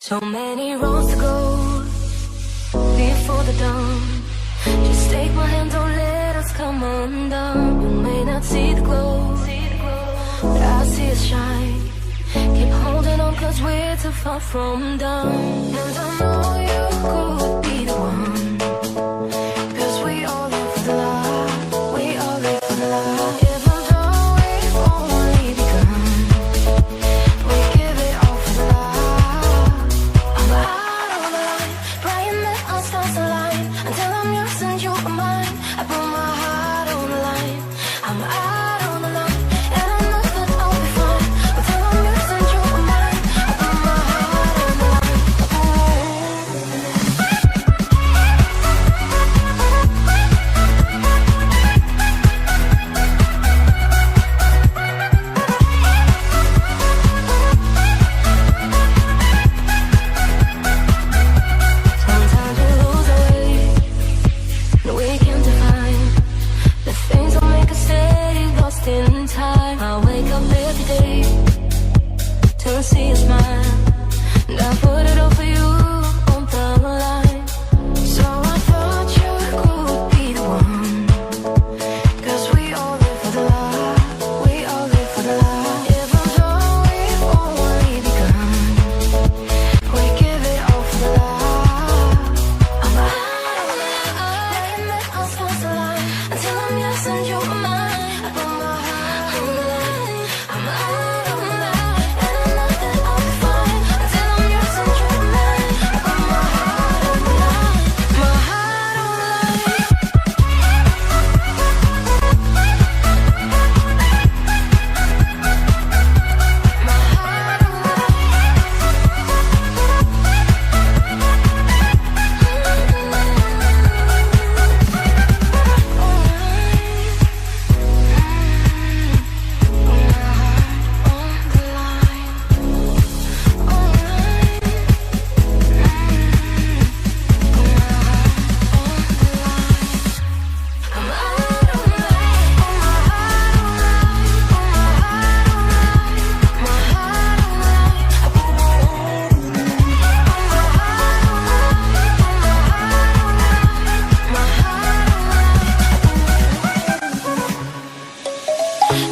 So many roads to go before the dawn. Just take my hand, don't let us come undone. You may not see the glow, but I see it shine. Keep holding on, cause we're too far from done. And I know you could be the one, cause we all live for the love. We all live for the love. Even though we've only begun, we give it all for the love. I'm out on the line, praying that our stars align. Until I'm yours and you are mine, I put my heart on the line. I'm out on the line, and I know that I'll be fine. Until I'm yours and you are mine, I put my heart on the line. Sometimes we lose our way, and we can't define the things that make us stay lost in time. I wake up every day to see a smile, and I put it all for you on the line. So I thought you could be the one, cause we all live for the love. We all live for the love. Even though we've only begun, we give it all for the love. I'm out on the line, letting let our stars align. Until I'm yours and you are mine, I put my heart on the line. I'm out on the line, and I know that I'll be fine. Until I'm yours and you are mine, I put my heart on the line. My heart on the line. My heart on the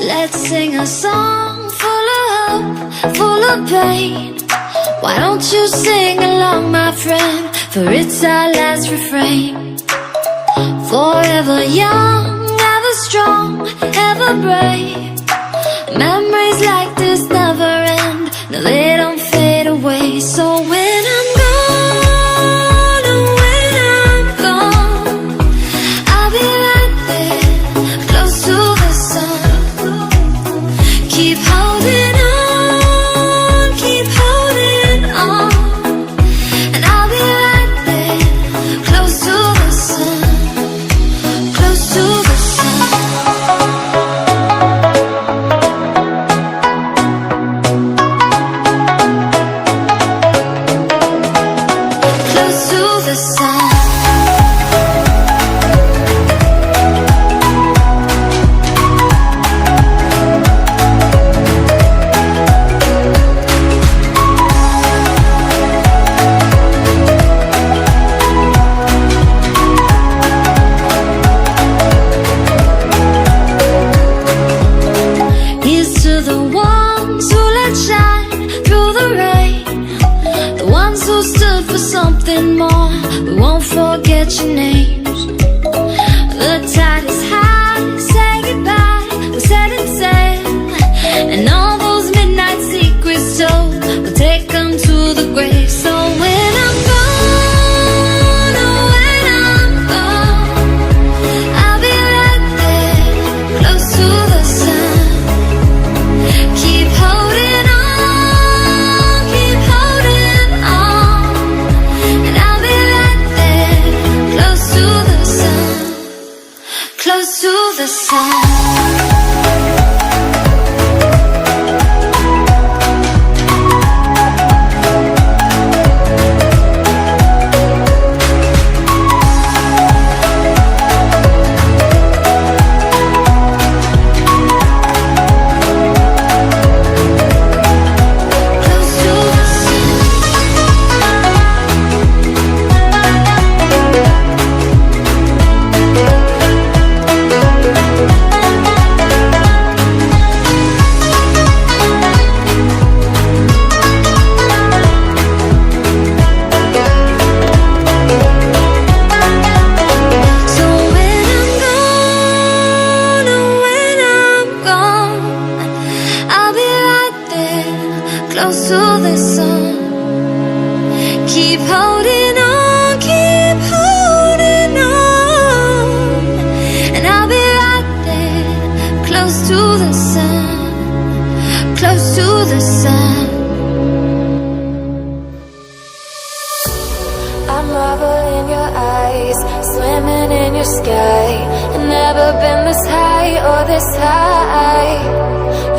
Let's sing a song full of hope, full of pain. Why don't you sing along, my friend? For it's our last refrain. Forever young, ever strong, ever brave. Memories like this never end. No, they don't fade away. So when I'm gone, oh, when I'm gone, I'll be right there, close to the sun. Keep holding on, keep holding on, and I'll be right there, close to the sun, close to the sun. Close to the sun. Here's to the ones who let shine through the rain, the ones who stood for something more. We won't forget your names. The tide is high, say goodbye, we're setting sail, and all those midnight secrets told, we'll take them to the grave. So when I'm gone, oh, when I'm gone, I'll be right there, close to the sun. Keep holding on, keep holding on, and I'll be right there, close to the sun, in your sky, and never been this high or this high.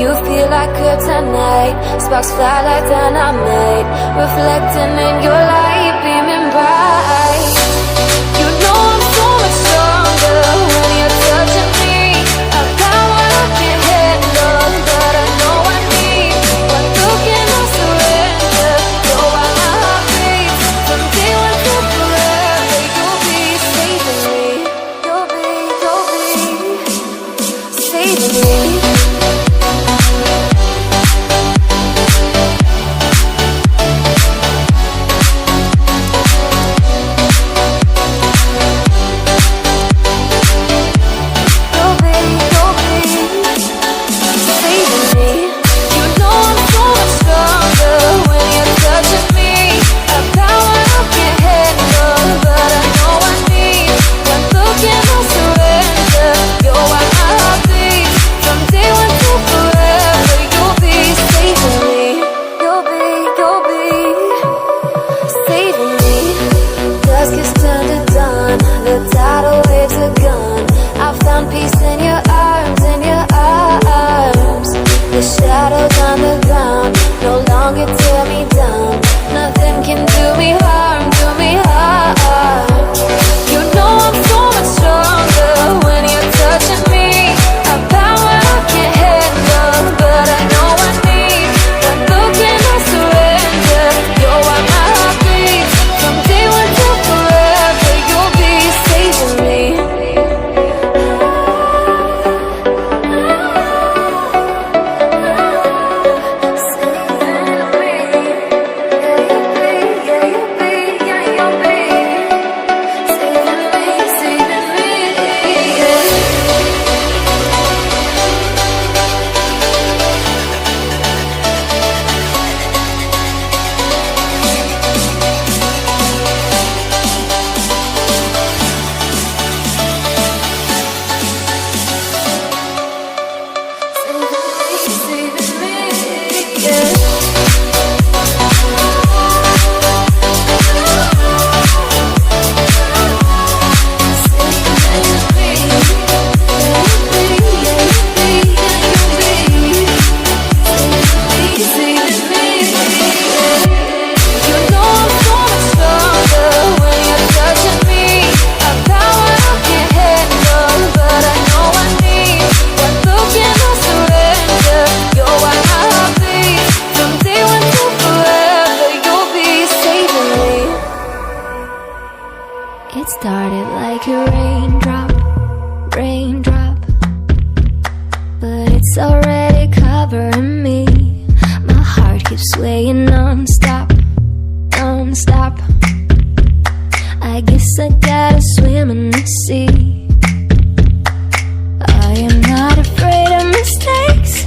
You feel like kryptonite, sparks fly like dynamite, reflecting in your light, beaming bright. You know I'm so much stronger when you're touching me. A power I can't handle, but I know I need. One look and I'll surrender. You're why my heart beats. From day one to forever, you'll be saving me. You'll be saving me. It started like a raindrop, but it's already covering me. My heart keeps swaying non-stop. I guess I gotta swim in the sea. I am not afraid of mistakes,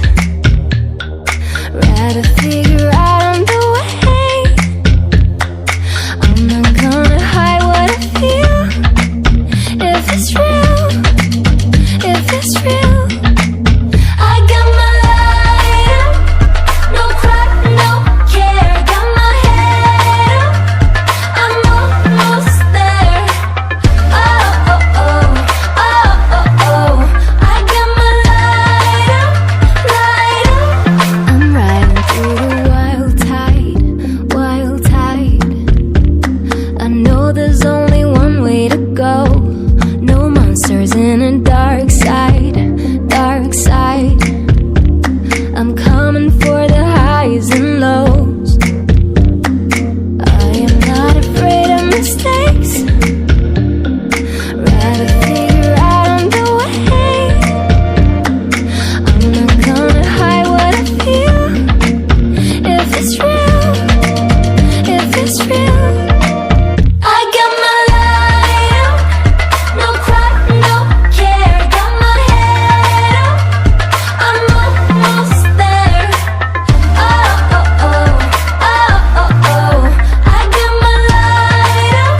rather figure out on the way. I'm not gonna hide what I feel. If it's real, I got my light up, no crap, no care. Got my head up, I'm almost there. Oh, oh, oh, oh, oh, oh. I got my light up. I'm riding through the wild tide. I know there's only one way to go. No monsters in a dark side. I'm coming for the highs and lows. I am not afraid of mistakes, rather figure out on the way. I'm not gonna hide what I feel. If it's real, I got my light up, no crap, no care. Got my head up, I'm almost there. Oh, oh, oh, oh, oh, oh. I got my light up,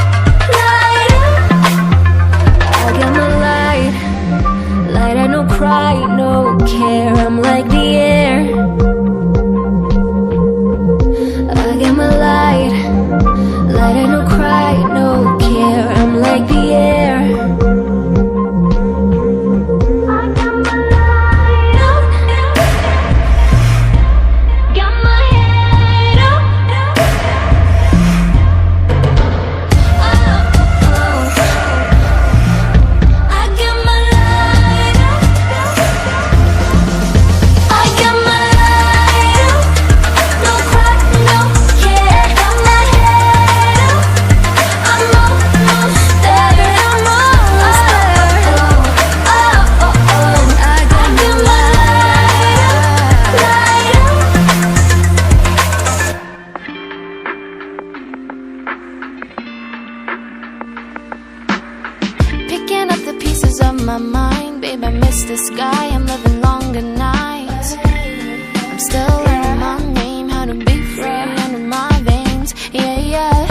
on my mind. Babe, I miss the sky, I'm living longer nights. I'm still learning my name, how to be free under my veins. Yeah, yeah,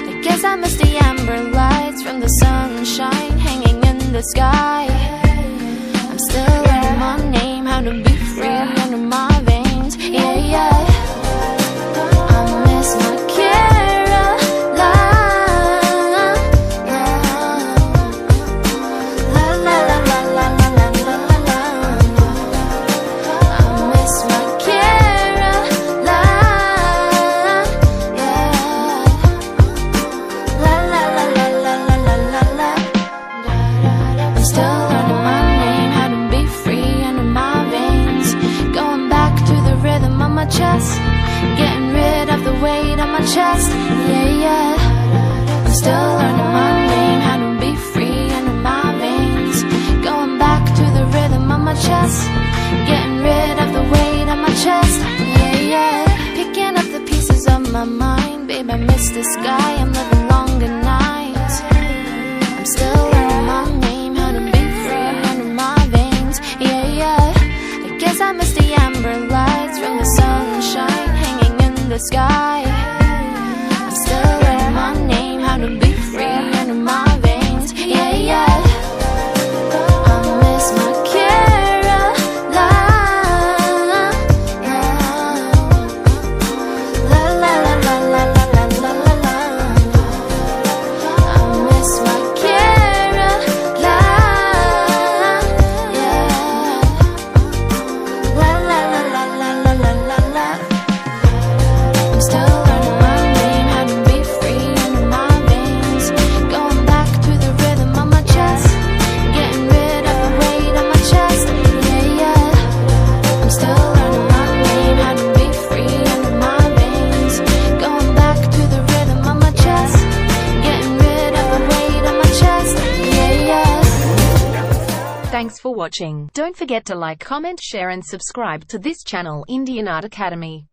I guess I miss the amber lights from the sunshine hanging in the sky. I'm still learning my name, how to be free under my veins. Yeah, yeah, I miss my getting rid of the weight on my chest. Yeah, yeah, I'm still learning my name, how to be free under my veins. Going back to the rhythm of my chest, getting rid of the weight on my chest. Yeah, yeah, picking up the pieces of my mind. Babe, I miss the sky, I'm living longer nights. I'm still learning my name, how to be free under my veins. Yeah, yeah, I guess I miss the amber lights from the sunshine hanging in the sky. I'm still learning my name, how to be free under my veins. Yeah, yeah, I miss my Caroline. La la la la la la la la la la. I miss my Caroline. Yeah, la la la la la la la la la. I'm still learning my name, how to be free under my veins. Going back to the rhythm of my chest, getting rid of the weight on my chest. Yeah, yeah, I'm still learning my name, how to be free under my veins. Going back to the rhythm of my chest, getting rid of the weight on my chest. Yeah, yeah. Thanks for watching. Don't forget to like, comment, share and subscribe to this channel, Indian Art Academy.